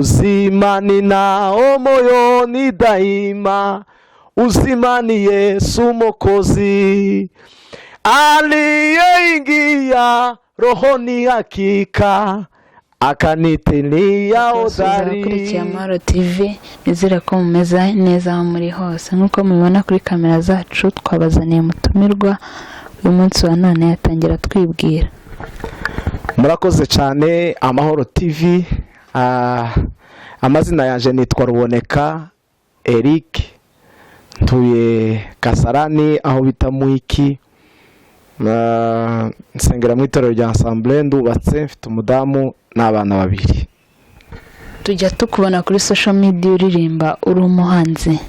uzima ninao moyoni daima, uzima ni Yesu Mwokozi, aliyeingia rohoni hakika, akanitilia hodari. Kurikiye Amahoro TV, nizere ko mumeze neza aho muri hose. Nkuko mubibona kuri kamera zacu, twabazaniye mutumirwa uyu munsi wa none yatangira twibwira. Murakoze cyane Amahoro TV. Amazina yanjye nitwa Ruboneka Eric, ntuye Kasarani aho bita Muiki, nsengera mu itorero rya Ensemble, ndubatse, mfite umudamu n'abana babiri. Tujya tukubona kuri social media uririmba, uri umuhanzi.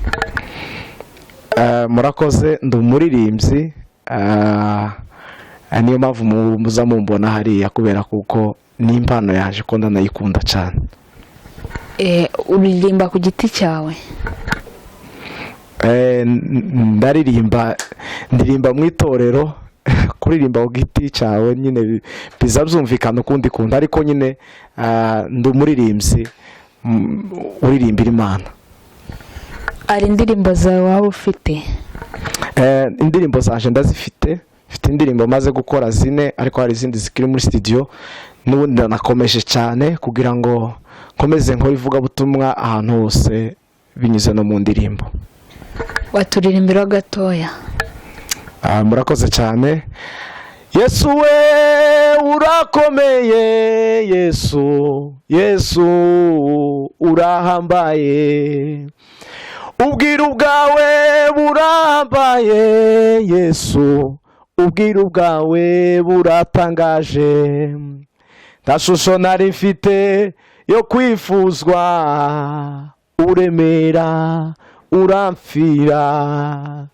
Murakoze, ndi umuririmbyi, niyo mpamvu muza mumbona hariya, kubera kuko ni impano yaje ko ndanayikunda cyane. Uririmba ku giti cyawe? Ndirimba mu itorero. Kuririmba ku giti cyawe nyine biza byumvikana ukundi kundi, ariko nyine ndi umuririmbyi uririmbira Imana. Ari indirimbo zawe waba ufite? Indirimbo zaje ndazifite, mfite indirimbo maze gukora 4, ariko hari izindi zikiri muri studio, n'ubundi nakomeje cyane kugira ngo nkomeze nkora ivugabutumwa ahantu hose binyuze no mu ndirimbo. Waturirimbira gatoya? Murakoze cyane. Yesu we urakomeye, Yesu, Yesu urahambaye, ubwiru bwawe burambaye, Yesu, ubwiru bwawe buratangaje, nta shusho nari mfite yo kwifuzwa, uremera uramfira,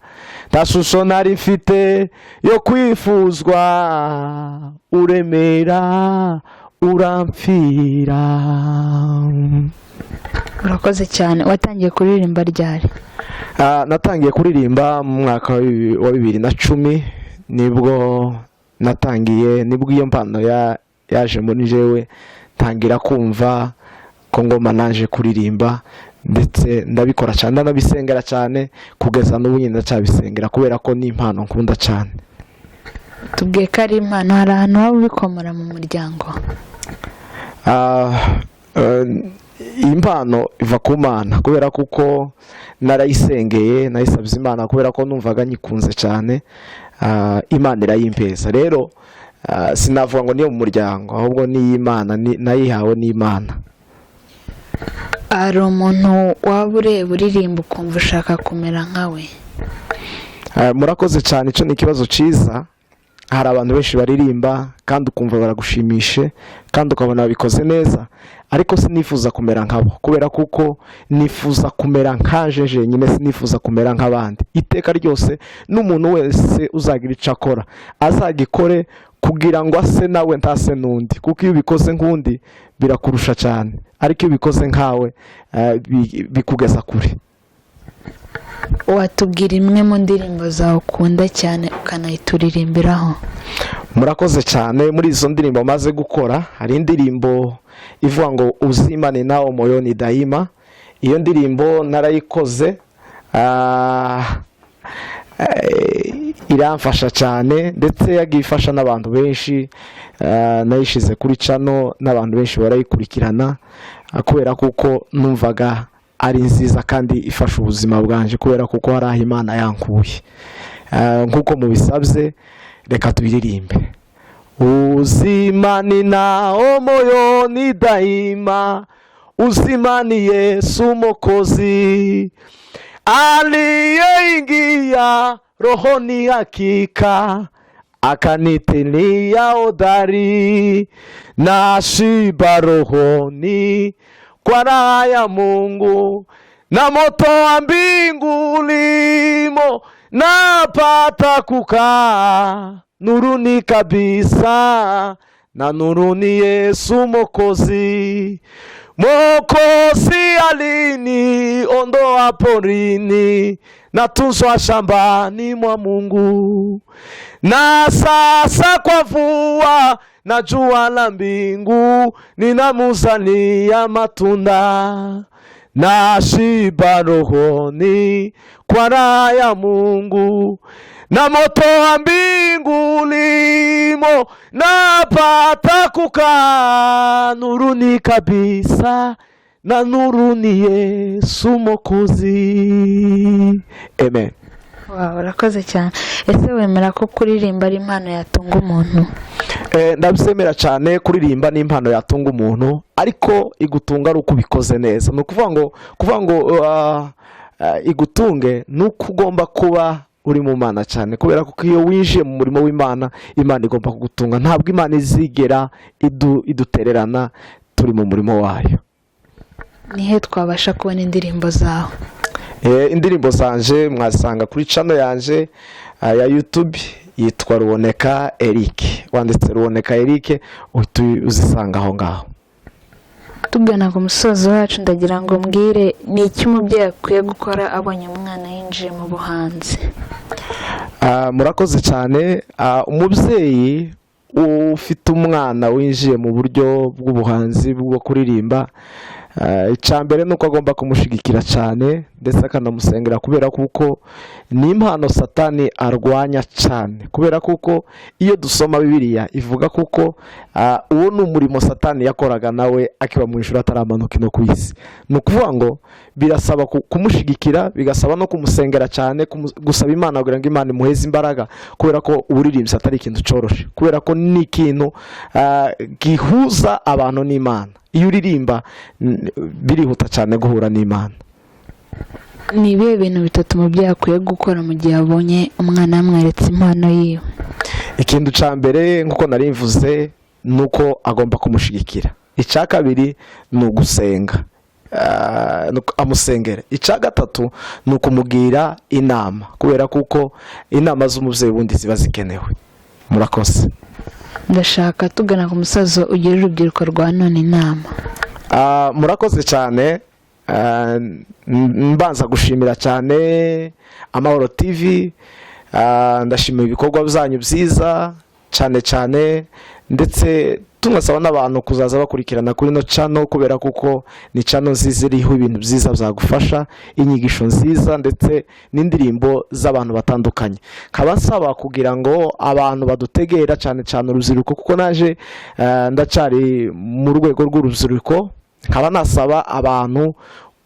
nta shusho nari mfite yo kwifuzwa, uremera uramfira. Urakoze cyane. Watangiye kuririmba ryari? Natangiye kuririmba mu mwaka wa 2010, nibwo natangiye, nibwo iyo mpano yaje muri jewe, ntangira kumva ko ngoma naje kuririmba, ndetse ndabikora cyane, ndanabisengera cyane, kugeza n'ubu nyine ndacyabisengera kubera ko ni impano nkunda cyane. Tubwiye ko ari impano, hari ahantu waba ubikomora mu muryango? Impano iva ku Mana, kubera kuko narayisengeye, nayisabye Imana kubera ko numvaga nyikunze cyane, Imana irayimpeza. Rero sinavuga ngo niyo mu muryango, ahubwo ni Imana, nayihawe n'Imana. Hari umuntu waba ureba uririmba ukumva ushaka kumera nkawe? Murakoze cyane, icyo ni ikibazo cyiza. Hari abantu benshi baririmba kandi ukumva baragushimishe kandi ukabona babikoze neza, ariko sinifuza kumera nkabo, kubera kuko nifuza kumera nkaje nyine, sinifuza kumera nk'abandi. Iteka ryose n'umuntu wese uzagira icyo akora azagikore kugira ngo ase nawe ntase n'undi, kuko iyo ubikoze nk'undi birakurusha cyane, ariko iyo ubikoze nkawe bikugeza kure. Watubwira imwe mu ndirimbo zawe ukunda cyane ukanayituririmbiraho? Murakoze cyane. Muri izo ndirimbo maze gukora, hari indirimbo ivuga ngo uzima ninao moyoni daima. Iyo ndirimbo narayikoze, iramfasha cyane, ndetse yagiye ifasha n'abantu benshi. Nayishize kuri channel n'abantu benshi barayikurikirana, kubera kuko numvaga ari nziza kandi ifasha ubuzima bwanje, kubera kuko hari aho Imana yankuye. Nkuko mubisabye, reka tubiririmbe. Uzima ninao moyoni daima, uzima ni Yesu Mwokozi, aliyeingia rohoni hakika, akanitilia hodari, nashiba rohoni kwa raha ya Mungu, na moto wa mbingu limo, napata kukaa nuruni kabisa, na nuruni Yesu Mwokozi. Mwokozi alini ondoa porini, natunzwa shambani mwa Mungu, na sasa kwa mvua na jua la mbingu ninamuzania matunda, nashiba rohoni kwa raha ya Mungu, na moto wa mbingu limo, napata kukaa nuruni kabisa, na nuru ni Yesu Mwokozi. Amen. Wow, urakoze cyane. Ese wemera ko kuririmba ari impano yatunga umuntu? Ndabyemera cyane, kuririmba ni impano yatunga umuntu, ariko igutunga ari uko ubikoze neza. Ni ukuvuga ngo igutunge ni uko ugomba kuba uri mu Mana cyane, kubera ko iyo winjiye mu murimo w'Imana, Imana igomba kugutunga. Ntabwo Imana izigera idutererana turi mu murimo wayo. Nihe twabasha kubona indirimbo zawe? Indirimbo zanje mwasanga kuri channel yanje ya YouTube yitwa Ruboneka Eric. Wanditse Ruboneka Eric uhita uzisanga aho ngaho. Tugana ku musozo wacu, ndagira ngo mbwire ni iki umubyeyi akwiye gukora abonye umwana yinjiye mu buhanzi? Murakoze cyane. Umubyeyi ufite umwana winjiye mu buryo bw'ubuhanzi bwo kuririmba, icyambere nuko agomba kumushigikira cyane ndetse akanamusengera, kubera kuko ni impano Satani arwanya cyane, kubera kuko iyo dusoma Bibiliya ivuga kuko uwo ni umurimo Satani yakoraga nawe akiba mu ijuru ataramanuka no ku isi. Ni ukuvuga ngo birasaba kumushigikira, bigasaba no kumusengera cyane, gusaba Imana kugira ngo Imana imuheze imbaraga, kubera ko uburirimbyi atari ikintu cyoroshe, kubera ko ni ikintu gihuza abantu n'Imana. Iyo uririmba birihuta cyane guhura n'Imana. Ni ibihe bintu bitatu umubyeyi akwiye gukora mu gihe abonye umwana yamweretse impano yiwe? Ikintu cya mbere nk'uko nari mvuze ni uko agomba kumushigikira. Icya kabiri ni ugusenga, amusengere. Icya gatatu ni ukumugira inama, kubera kuko inama z'umubyeyi ubundi ziba zikenewe. Murakoze. Ndashaka tugana ku musozo ugira urubyiruko rwa none inama. Murakoze cyane. Mbanza gushimira cyane Amahoro TV. Ndashimira ibikorwa byanyu byiza cyane cyane, ndetse tunasaba n'abantu kuzaza bakurikirana kuri no channel, kubera kuko ni channel nziza iriho ibintu byiza byagufasha, inyigisho nziza ndetse n'indirimbo z'abantu batandukanye. Nkaba nsaba kugira ngo abantu badutegera cyane cyane urubyiruko, kuko naje ndacari mu rwego rw'urubyiruko. Nkaba nasaba abantu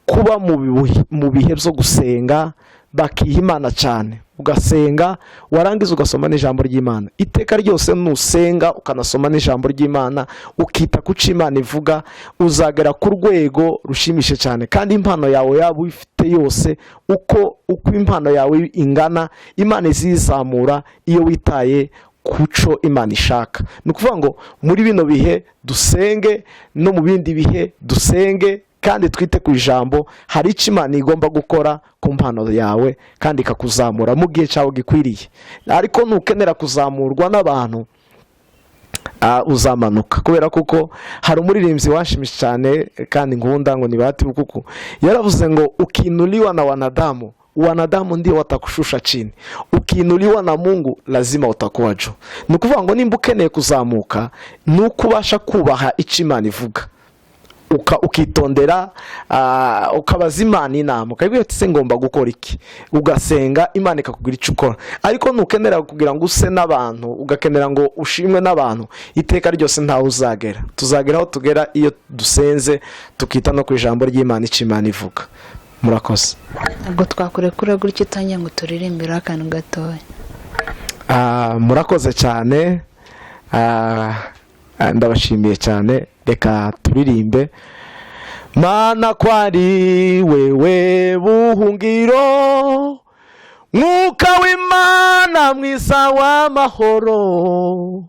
kuba mu bihe byo gusenga, bakiha Imana cyane, ugasenga warangiza ugasoma n'ijambo ry'Imana. Iteka ryose nusenga ukanasoma n'ijambo ry'Imana, ukita ku cyo Imana ivuga, uzagera ku rwego rushimishe cyane. Kandi impano yawe yaba uyifite yose, uko impano yawe ingana, Imana izizamura iyo witaye kuco Imana ishaka. Ni ukuvuga ngo muri bino bihe dusenge, no mu bindi bihe dusenge, kandi twite ku ijambo. Hari icyo Imana igomba gukora ku mpano yawe kandi ikakuzamura mu gihe cyawe gikwiriye. Ariko nukenera kuzamurwa n'abantu, uzamanuka, kubera kuko hari umuririmbyi washimishe cyane kandi nkunda, ngo ni Bahati Bukuku, yaravuze ngo ukiinuliwa na wanadamu, wanadamu ndio watakushusha chini, ukiinuliwa na Mungu lazima utakuwa juu. Ni ukuvuga ngo nimba ukeneye kuzamuka, ni uko ubasha kubaha icyo Imana ivuga, ukitondera, ukabaza Imana inama, ukabwira ati se ngomba gukora iki, ugasenga, Imana ikakubwira icyo ukora. Ariko nukenera kugira ngo use n'abantu, ugakenera ngo ushimwe n'abantu, iteka ryose ntawe uzagera. Tuzagera aho tugera iyo dusenze, tukita no ku ijambo ry'Imana icyo Imana ivuga. Murakoze. Ubwo twakurekura gutyo utangiye ngo turirimbire akantu gatoya. Murakoze cyane. Ndabashimiye cyane. Reka turirimbe. Mana ko ari wewe buhungiro, Mwuka w'Imana mwiza w'amahoro,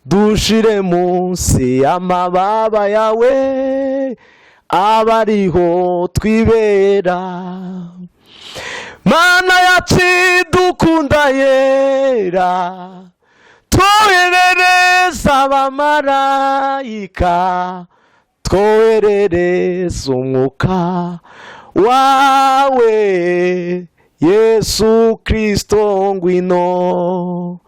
dushire munsi y'amababa yawe, abariho twibera. Mana yacidukunda yera, twoherereza abamarayika, twoherereza umwuka wawe, Yesu Kristo ngwino.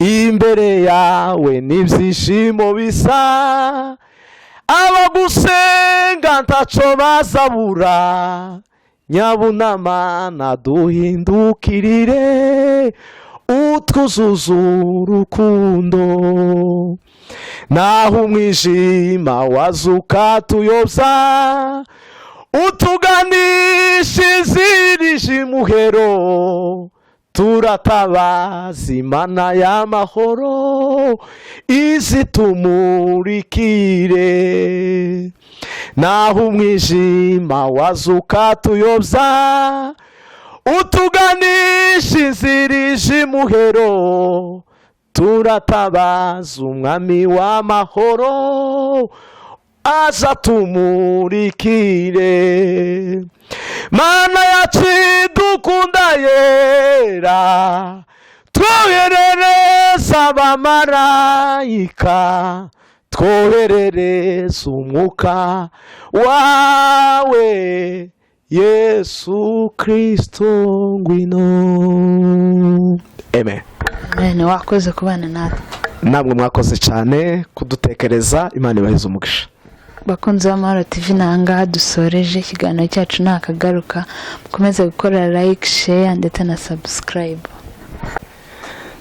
imbere yawe n'ibyishimo bisa, abagusenga ntaco bazabura, nyabunama naduhindukirire utwuzuza urukundo, naho umwijima wazuka tuyobya, utuganisha inzira imuhero, turatabaza Imana y'amahoro izitumurikire, naho umwijima wazuka tuyobya, utuganisha inzira imuhero, turatabaza Umwami w'amahoro aza tumurikire. Mana yacu dukunda yera, twoherereza abamarayika, twoherereza umwuka wawe, Yesu Kristo ngwino. Amen. Amen. Wakoze kubana natwe. Namwe mwakoze cyane kudutekereza. Imana ibahize umugisha. Bakunzi b'Amahoro TV, nanga dusoreje ikiganiro cyacu nakagaruka, mukomeze gukora like, share ndetse na subscribe.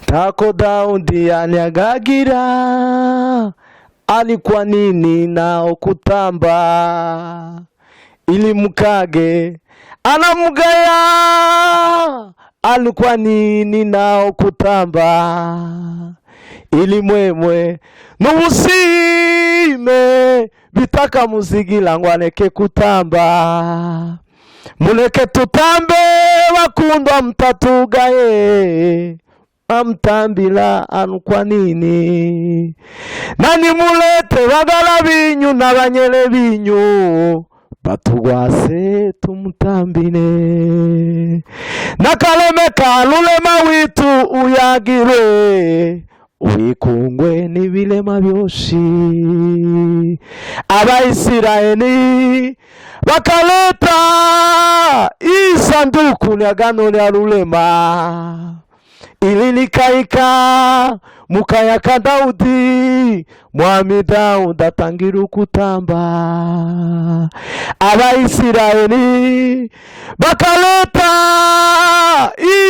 Tako Daudi aliagagira, alikuwa nini nao kutamba, ili mkage anamugaya, alikuwa nini nao kutamba, ili mwemwe n'ubusime bitaka muzigira ngo aleke kutamba. Muleke tutambe bakundwa mtatugaye, amtambila anu kwa nini, nani mulete bagala binyu n'abanyele binyu, batugwase tumutambine, nakaleme kalulema witu uyagire, wikungwe n'ibilema byoshi. Abaisiraeli bakaleta isanduku ly'agano lya rulema, ili likaika mukayaka Daudi, mwami Daudi atangira kutamba. Abaisiraeli bakaleta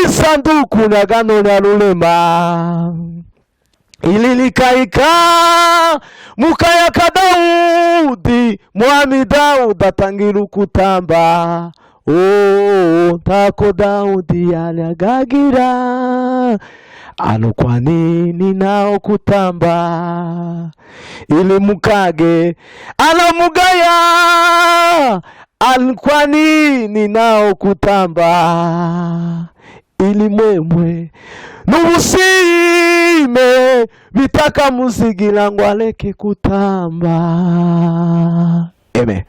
isanduku ly'agano lya rulema, ili likaika mukayaka Daudi, mwami Daudi atangira kutamba. Tako Daudi aliagagira, anu kwa nini nao kutamba, ili mukage anamugaya, anu kwa nini nao kutamba, ili mwemwe n'ubusime bitaka muzigira ngo aleke kutamba. Amen.